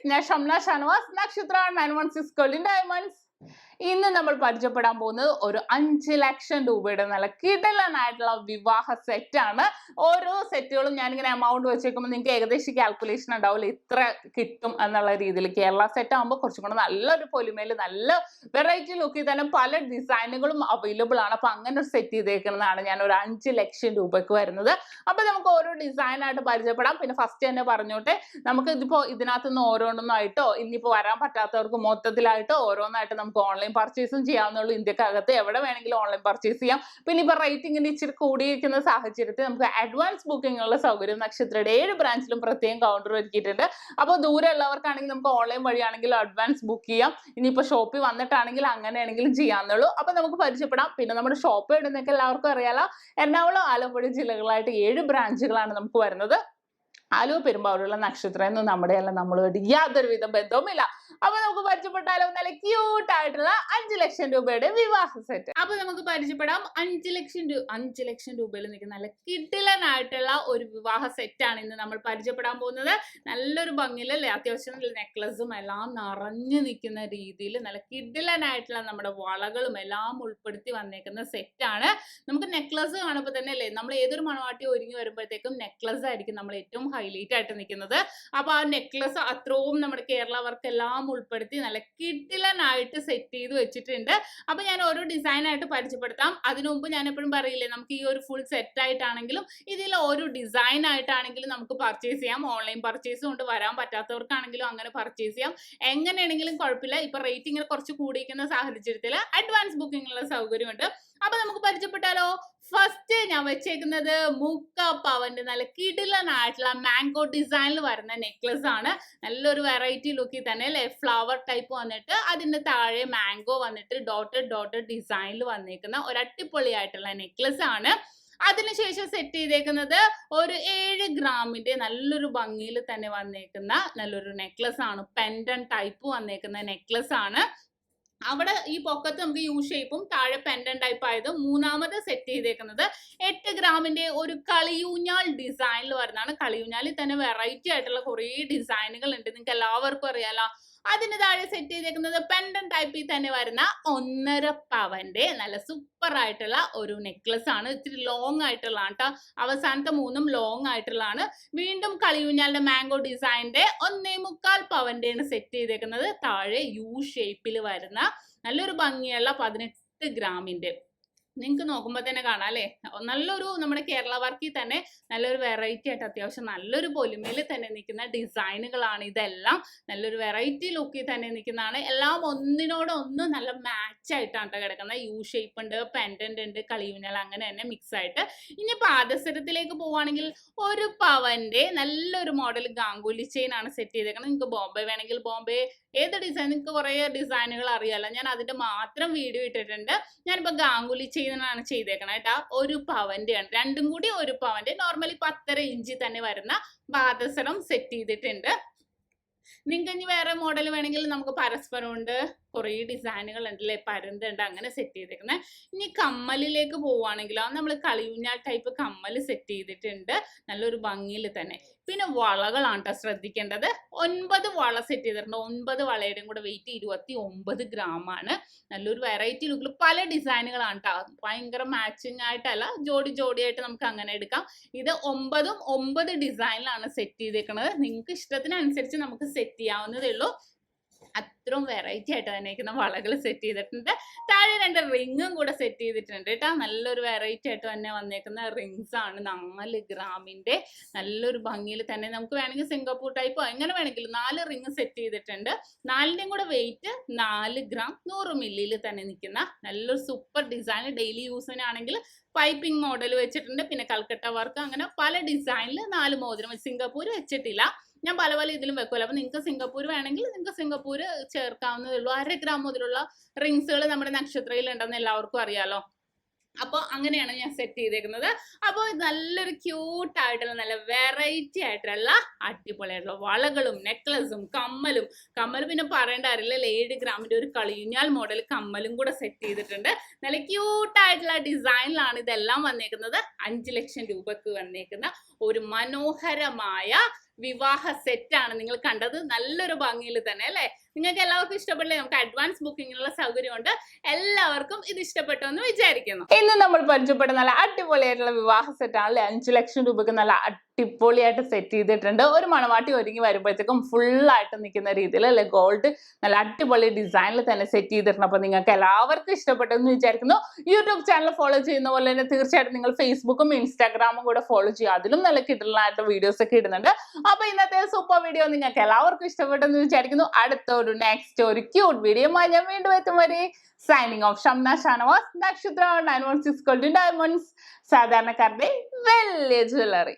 ഞാൻ ഷംന ഷാനവാസ് നക്ഷത്ര 916 golden diamonds. ഇന്ന് നമ്മൾ പരിചയപ്പെടാൻ പോകുന്നത് ഒരു 5 ലക്ഷം രൂപയുടെ നല്ല കിടലനായിട്ടുള്ള വിവാഹ സെറ്റാണ്. ഓരോ സെറ്റുകളും ഞാനിങ്ങനെ എമൗണ്ട് വെച്ചേക്കുമ്പോൾ നിങ്ങൾക്ക് ഏകദേശം കാൽക്കുലേഷൻ ഉണ്ടാവില്ല ഇത്ര കിട്ടും എന്നുള്ള രീതിയിൽ. കേരള സെറ്റ് ആകുമ്പോൾ കുറച്ചും കൂടെ നല്ലൊരു പൊലിമയിൽ നല്ല വെറൈറ്റി ലുക്കിൽ തന്നെ പല ഡിസൈനുകളും അവൈലബിൾ ആണ്. അപ്പൊ അങ്ങനെ ഒരു സെറ്റ് ചെയ്തേക്കുന്നതാണ് ഞാൻ ഒരു 5 ലക്ഷം രൂപയ്ക്ക് വരുന്നത്. അപ്പൊ നമുക്ക് ഓരോ ഡിസൈനായിട്ട് പരിചയപ്പെടാം. പിന്നെ ഫസ്റ്റ് തന്നെ പറഞ്ഞോട്ടെ, നമുക്ക് ഇതിപ്പോ ഇതിനകത്തുനിന്ന് ഓരോന്നൊന്നായിട്ടോ ഇനിയിപ്പോ വരാൻ പറ്റാത്തവർക്ക് മൊത്തത്തിലായിട്ടോ ഓരോന്നായിട്ട് നമുക്ക് ഓൺലൈൻ പർച്ചേസും ചെയ്യാവുന്നുള്ളൂ. ഇന്ത്യക്കകത്ത് എവിടെ വേണമെങ്കിലും ഓൺലൈൻ പർച്ചേസ് ചെയ്യാം. പിന്നെ ഇപ്പൊ റേറ്റിംഗിന് ഇച്ചിരി കൂടിയിരിക്കുന്ന സാഹചര്യത്തിൽ നമുക്ക് അഡ്വാൻസ് ബുക്കിംഗ് ഉള്ള സൗകര്യം നക്ഷത്രയുടെ 7 ബ്രാഞ്ചിലും പ്രത്യേകം കൗണ്ടർ ഒരുക്കിയിട്ടുണ്ട്. അപ്പോൾ ദൂരെ ഉള്ളവർക്കാണെങ്കിൽ നമുക്ക് ഓൺലൈൻ വഴിയാണെങ്കിൽ അഡ്വാൻസ് ബുക്ക് ചെയ്യാം. ഇനിയിപ്പോ ഷോപ്പിൽ വന്നിട്ടാണെങ്കിൽ അങ്ങനെയാണെങ്കിലും ചെയ്യാവുന്നുള്ളൂ. അപ്പൊ നമുക്ക് പരിചയപ്പെടാം. പിന്നെ നമ്മുടെ ഷോപ്പ് ഇടുന്നൊക്കെ എല്ലാവർക്കും അറിയാലോ, എറണാകുളം ആലപ്പുഴ ജില്ലകളായിട്ട് 7 ബ്രാഞ്ചുകളാണ് നമുക്ക് വരുന്നത്. ആലുവ പെരുമ്പാവൂരുള്ള നക്ഷത്രമൊന്നും നമ്മളുമായിട്ട് യാതൊരുവിധ ബന്ധവുമില്ല. അപ്പൊ നമുക്ക് പരിചയപ്പെട്ടാലോ നല്ല ക്യൂട്ട് ആയിട്ടുള്ള 5 ലക്ഷം രൂപയുടെ വിവാഹ സെറ്റ്. അപ്പൊ നമുക്ക് പരിചയപ്പെടാം. 5 ലക്ഷം രൂപയിൽ നിൽക്കുന്ന നല്ല കിടിലനായിട്ടുള്ള ഒരു വിവാഹ സെറ്റാണ് ഇന്ന് നമ്മൾ പരിചയപ്പെടാൻ പോകുന്നത്. നല്ലൊരു ഭംഗിയിലല്ലേ, അത്യാവശ്യം നെക്ലസും എല്ലാം നിറഞ്ഞു നിൽക്കുന്ന രീതിയിൽ നല്ല കിടിലനായിട്ടുള്ള നമ്മുടെ വളകളും എല്ലാം ഉൾപ്പെടുത്തി വന്നേക്കുന്ന സെറ്റാണ്. നമുക്ക് നെക്ലസ് കാണുമ്പോൾ തന്നെ അല്ലേ, നമ്മൾ ഏതൊരു മണവാട്ടി ഒരുങ്ങി വരുമ്പോഴത്തേക്കും നെക്ലസ് ആയിരിക്കും നമ്മൾ ഏറ്റവും ഹൈലൈറ്റ് ആയിട്ട് നിൽക്കുന്നത്. അപ്പൊ ആ നെക്ലസ് അത്രയും നമ്മുടെ കേരള വർക്ക് എല്ലാം ഉൾപ്പെടുത്തി നല്ല കിടിലനായിട്ട് സെറ്റ് ചെയ്ത് വെച്ചിട്ടുണ്ട്. അപ്പൊ ഞാൻ ഓരോ ഡിസൈൻ ആയിട്ട് പരിചയപ്പെടുത്താം. അതിനു മുമ്പ് ഞാൻ എപ്പോഴും പറയില്ലേ, നമുക്ക് ഈ ഒരു ഫുൾ സെറ്റ് ആയിട്ടാണെങ്കിലും ഇതിൽ ഒരു ഡിസൈൻ ആയിട്ടാണെങ്കിലും നമുക്ക് പർച്ചേസ് ചെയ്യാം. ഓൺലൈൻ പർച്ചേസ് കൊണ്ട് വരാൻ പറ്റാത്തവർക്കാണെങ്കിലും അങ്ങനെ പർച്ചേസ് ചെയ്യാം. എങ്ങനെയാണെങ്കിലും കുഴപ്പമില്ല. ഇപ്പൊ റേറ്റിംഗ് കുറച്ച് കൂടിയിരിക്കുന്ന സാഹചര്യത്തിൽ അഡ്വാൻസ് ബുക്കിംഗ് സൗകര്യമുണ്ട്. അപ്പൊ നമുക്ക് പരിചയപ്പെട്ടാലോ. ഫസ്റ്റ് ഞാൻ വെച്ചേക്കുന്നത് 3 പവന്റെ നല്ല കിടിലനായിട്ടുള്ള മാംഗോ ഡിസൈനിൽ വരുന്ന നെക്ലസ് ആണ്. നല്ലൊരു വെറൈറ്റി ലുക്കിൽ തന്നെ അല്ലെ, ഫ്ലവർ ടൈപ്പ് വന്നിട്ട് അതിന്റെ താഴെ മാംഗോ വന്നിട്ട് ഡോട്ടഡ് ഡിസൈനിൽ വന്നേക്കുന്ന ഒരു അടിപൊളിയായിട്ടുള്ള നെക്ലസ് ആണ്. അതിനുശേഷം സെറ്റ് ചെയ്തേക്കുന്നത് ഒരു 7 ഗ്രാമിന്റെ നല്ലൊരു ഭംഗിയിൽ തന്നെ വന്നേക്കുന്ന നല്ലൊരു നെക്ലസ് ആണ്. പെൻഡൻ ടൈപ്പ് വന്നേക്കുന്ന നെക്ലസ് ആണ്. അവിടെ ഈ പൊക്കത്ത് നമുക്ക് യു ഷേപ്പും താഴെ പെൻഡൻ ടൈപ്പ് ആയത്. മൂന്നാമത് സെറ്റ് ചെയ്തേക്കുന്നത് 8 ഗ്രാമിന്റെ ഒരു കളിയൂഞ്ഞാൽ ഡിസൈനിൽ വരുന്നതാണ്. കളിയൂഞ്ഞാലിൽ തന്നെ വെറൈറ്റി ആയിട്ടുള്ള കുറേ ഡിസൈനുകൾ ഉണ്ട്, നിങ്ങൾക്ക് എല്ലാവർക്കും അറിയാലോ. അതിന് താഴെ സെറ്റ് ചെയ്തേക്കുന്നത് പെൻഡൻ ടൈപ്പിൽ തന്നെ വരുന്ന 1.5 പവന്റെ നല്ല സൂപ്പർ ആയിട്ടുള്ള ഒരു നെക്ലസ് ആണ്. ഇത്തിരി ലോങ് ആയിട്ടുള്ള കേട്ടോ, അവസാനത്തെ 3ഉം ലോങ് ആയിട്ടുള്ളതാണ്. വീണ്ടും കളിയൂഞ്ഞാലിന്റെ മാംഗോ ഡിസൈനിന്റെ 1.25 പവന്റെയാണ് സെറ്റ് ചെയ്തേക്കുന്നത്. താഴെ യു ഷേപ്പിൽ വരുന്ന നല്ലൊരു ഭംഗിയുള്ള 18 ഗ്രാമിന്റെ. നിങ്ങൾക്ക് നോക്കുമ്പോൾ തന്നെ കാണാം അല്ലേ, നല്ലൊരു നമ്മുടെ കേരള വർക്കിൽ തന്നെ നല്ലൊരു വെറൈറ്റി ആയിട്ട് അത്യാവശ്യം നല്ലൊരു പൊലിമയിൽ തന്നെ നിൽക്കുന്ന ഡിസൈനുകളാണ് ഇതെല്ലാം. നല്ലൊരു വെറൈറ്റി ലുക്കിൽ തന്നെ നിൽക്കുന്നതാണ്. എല്ലാം ഒന്നിനോടൊന്ന് നല്ല മാച്ച് ആയിട്ടാണ് കിടക്കുന്നത്. യു ഷേപ്പ് ഉണ്ട്, പെൻഡന്റ് ഉണ്ട്, കളിയൂഞ്ഞാൽ അങ്ങനെ തന്നെ മിക്സ് ആയിട്ട്. ഇനി പാദസരത്തിലേക്ക് പോവുകയാണെങ്കിൽ 1 പവന്റെ നല്ലൊരു മോഡൽ ഗാംഗുലി ചെയിൻ ആണ് സെറ്റ് ചെയ്തേക്കുന്നത്. നിങ്ങൾക്ക് ബോംബെ വേണമെങ്കിൽ ബോംബെ, ഏത് ഡിസൈൻ നിങ്ങൾക്ക് കുറേ ഡിസൈനുകൾ അറിയാലോ, ഞാൻ അതിന്റെ മാത്രം വീഡിയോ ഇട്ടിട്ടുണ്ട്. ഞാനിപ്പോ ഗാംഗുലി ചെയിനാണ് ചെയ്തേക്കണം കേട്ടാ. 1 പവന്റെ ആണ്, രണ്ടും കൂടി 1 പവന്റെ. നോർമലി 10.5 ഇഞ്ച് തന്നെ വരുന്ന പാദസരം സെറ്റ് ചെയ്തിട്ടുണ്ട്. നിങ്ങൾക്ക് ഇനി വേറെ മോഡൽ വേണമെങ്കിൽ നമുക്ക് പരസ്പരം ഉണ്ട്, കുറേ ഡിസൈനുകൾ ഉണ്ടല്ലേ, പരുന്തുണ്ട്, അങ്ങനെ സെറ്റ് ചെയ്തേക്കുന്നത്. ഇനി കമ്മലിലേക്ക് പോവുകയാണെങ്കിലോ നമ്മൾ കളിയൂഞ്ഞാൽ ടൈപ്പ് കമ്മൽ സെറ്റ് ചെയ്തിട്ടുണ്ട് നല്ലൊരു ഭംഗിയിൽ തന്നെ. പിന്നെ വളകളാണ് കേട്ടോ ശ്രദ്ധിക്കേണ്ടത്. 9 വള സെറ്റ് ചെയ്തിട്ടുണ്ട്. 9 വളയുടെയും കൂടെ വെയിറ്റ് 29 ഗ്രാമാണ്. നല്ലൊരു വെറൈറ്റി ലുക്കിൽ പല ഡിസൈനുകളാണ് കേട്ടോ. ഭയങ്കര മാച്ചിങ് ആയിട്ടല്ല, ജോഡിയായിട്ട് നമുക്ക് അങ്ങനെ എടുക്കാം. ഇത് 9ഉം 9 ഡിസൈനിലാണ് സെറ്റ് ചെയ്തേക്കുന്നത്. നിങ്ങൾക്ക് ഇഷ്ടത്തിനനുസരിച്ച് നമുക്ക് സെറ്റ് ചെയ്യാവുന്നതേ ഉള്ളൂ. അത്രയും വെറൈറ്റി ആയിട്ട് തന്നെ വളകൾ സെറ്റ് ചെയ്തിട്ടുണ്ട്. താഴെ 2 റിങ്ങും കൂടെ സെറ്റ് ചെയ്തിട്ടുണ്ട് കേട്ടോ. നല്ലൊരു വെറൈറ്റി ആയിട്ട് തന്നെ വന്നേക്കുന്ന റിങ്സ് ആണ്. 4 ഗ്രാമിന്റെ നല്ലൊരു ഭംഗിയിൽ തന്നെ നമുക്ക് വേണമെങ്കിൽ സിംഗപ്പൂർ ടൈപ്പോ എങ്ങനെ വേണമെങ്കിലും 4 റിങ് സെറ്റ് ചെയ്തിട്ടുണ്ട്. 4ന്റെയും കൂടെ വെയിറ്റ് 4 ഗ്രാം 100 മില്ലിയിൽ തന്നെ നിൽക്കുന്ന നല്ലൊരു സൂപ്പർ ഡിസൈൻ. ഡെയിലി യൂസിനാണെങ്കിൽ പൈപ്പിംഗ് മോഡൽ വെച്ചിട്ടുണ്ട്. പിന്നെ കൽക്കട്ട വർക്ക്, അങ്ങനെ പല ഡിസൈനിൽ 4 മോതിരം. സിംഗപ്പൂർ വെച്ചിട്ടില്ല, ഞാൻ പല ഇതിലും വെക്കുമല്ലോ. അപ്പൊ നിങ്ങൾക്ക് സിംഗപ്പൂർ വേണമെങ്കിൽ നിങ്ങൾക്ക് സിംഗപ്പൂർ ചേർക്കാവുന്നതേ ഉള്ളൂ. 1/2 ഗ്രാം മുതലുള്ള റിങ്സുകൾ നമ്മുടെ നക്ഷത്രയിൽ ഉണ്ടെന്ന് എല്ലാവർക്കും അറിയാലോ. അപ്പോൾ അങ്ങനെയാണ് ഞാൻ സെറ്റ് ചെയ്തേക്കുന്നത്. അപ്പോൾ നല്ലൊരു ക്യൂട്ട് ആയിട്ടുള്ള നല്ല വെറൈറ്റി ആയിട്ടുള്ള അടിപൊളിയായിട്ടുള്ള വളകളും നെക്ലസും കമ്മലും പിന്നെ പറയേണ്ട അറിയില്ല, 7 ഗ്രാമിന്റെ ഒരു കളിയൂഞ്ഞാൽ മോഡൽ കമ്മലും കൂടെ സെറ്റ് ചെയ്തിട്ടുണ്ട്. നല്ല ക്യൂട്ട് ആയിട്ടുള്ള ഡിസൈനിലാണ് ഇതെല്ലാം വന്നേക്കുന്നത്. 5 ലക്ഷം രൂപക്ക് വന്നേക്കുന്ന ഒരു മനോഹരമായ വിവാഹ സെറ്റാണ് നിങ്ങൾ കണ്ടത്. നല്ലൊരു ഭംഗിയിൽ തന്നെ അല്ലേ? നിങ്ങൾക്ക് എല്ലാവർക്കും ഇഷ്ടപ്പെടില്ലേ? നമുക്ക് അഡ്വാൻസ് ബുക്കിങ്ങിനുള്ള സൗകര്യമുണ്ട്. എല്ലാവർക്കും ഇത് ഇഷ്ടപ്പെട്ടു എന്ന് വിചാരിക്കുന്നു. ഇന്ന് നമ്മൾ പരിചയപ്പെട്ട നല്ല അടിപൊളിയായിട്ടുള്ള വിവാഹ സെറ്റ് ആണല്ലേ. 5 ലക്ഷം രൂപയ്ക്ക് നല്ല അടിപൊളിയായിട്ട് സെറ്റ് ചെയ്തിട്ടുണ്ട്. ഒരു മണവാട്ടി ഒരുങ്ങി വരുമ്പോഴത്തേക്കും ഫുള്ളായിട്ട് നിൽക്കുന്ന രീതിയിൽ അല്ലെ, ഗോൾഡ് നല്ല അടിപൊളി ഡിസൈനിൽ തന്നെ സെറ്റ് ചെയ്തിട്ടുണ്ട്. അപ്പൊ നിങ്ങൾക്ക് എല്ലാവർക്കും ഇഷ്ടപ്പെട്ടെന്ന് വിചാരിക്കുന്നു. യൂട്യൂബ് ചാനൽ ഫോളോ ചെയ്യുന്ന പോലെ തന്നെ തീർച്ചയായിട്ടും നിങ്ങൾ ഫേസ്ബുക്കും ഇൻസ്റ്റാഗ്രാമും കൂടെ ഫോളോ ചെയ്യുക. അതിലും നല്ല കിട്ടലായിട്ട് വീഡിയോസ് ഒക്കെ ഇടുന്നുണ്ട്. അപ്പൊ ഇന്നത്തെ സൂപ്പർ വീഡിയോ നിങ്ങൾക്ക് എല്ലാവർക്കും ഇഷ്ടപ്പെട്ടെന്ന് വിചാരിക്കുന്നു. അടുത്ത ഒരു നെക്സ്റ്റ് ഒരു ക്യൂട്ട് വീഡിയോ ഞാൻ വീണ്ടും എത്തും വരെ സൈനിങ് ഓഫ്. ഷംന ഷാനവാസ്, നക്ഷത്ര 916 ഗോൾഡൻ ഡയമണ്ട്സ്, സാധാരണക്കാരുടെ വലിയ ജ്വല്ലറി.